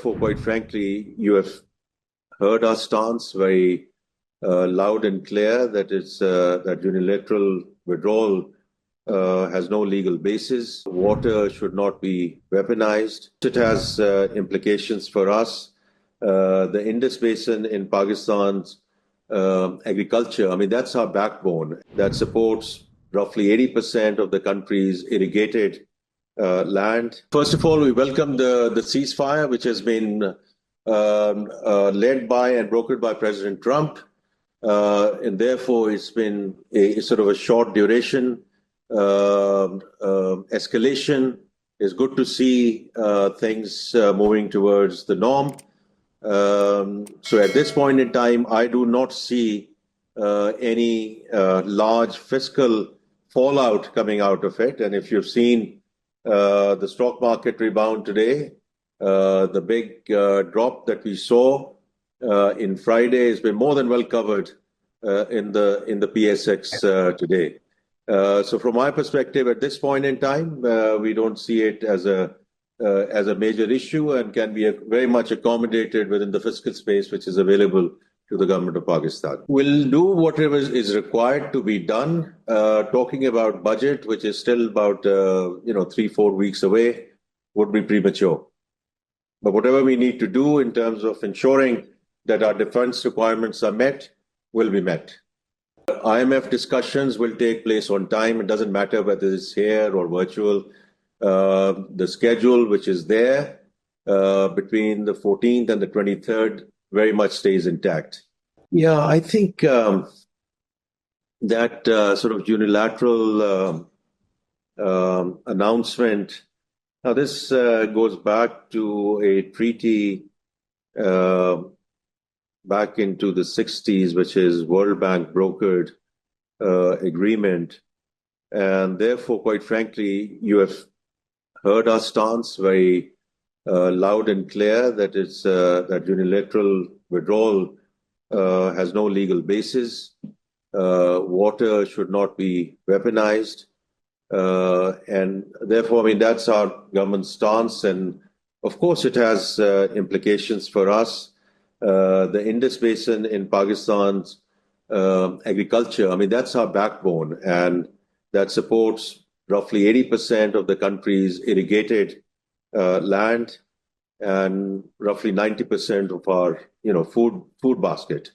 therefore, quite frankly, you have heard our stance very loud and clear that it's that unilateral withdrawal has no legal basis. Water should not be weaponized. It has implications for us. The Indus Basin in Pakistan's agriculture, I mean, that's our backbone that supports roughly 80% of the country's irrigated land. First of all, we welcome the ceasefire, which has been led by and brokered by President Trump. And therefore, it's been a sort of a short duration escalation. It's good to see things moving towards the norm. So at this point in time, I do not see any large fiscal fallout coming out of it. And if you've seen the stock market rebound today, the big drop that we saw in Friday has been more than well covered in the PSX today. So from my perspective, at this point in time, we don't see it as a major issue and can be very much accommodated within the fiscal space which is available to the government of Pakistan. We'll do whatever is required to be done. Talking about budget, which is still about 3-4 weeks away, would be premature. But whatever we need to do in terms of ensuring that our defense requirements are met will be met. IMF discussions will take place on time. It doesn't matter whether it's here or virtual. The schedule which is there between the 14th and the 23rd very much stays intact. Yeah, I think that sort of unilateral announcement, now this goes back to a treaty back into the 60s, which is World Bank brokered agreement. And therefore, quite frankly, you have heard our stance very loud and clear that it's that unilateral withdrawal has no legal basis. Water should not be weaponized. And therefore, I mean, that's our government stance. And of course, it has implications for us. The Indus Basin in Pakistan's agriculture, I mean, that's our backbone. And that supports roughly 80% of the country's irrigated land and roughly 90% of our food basket.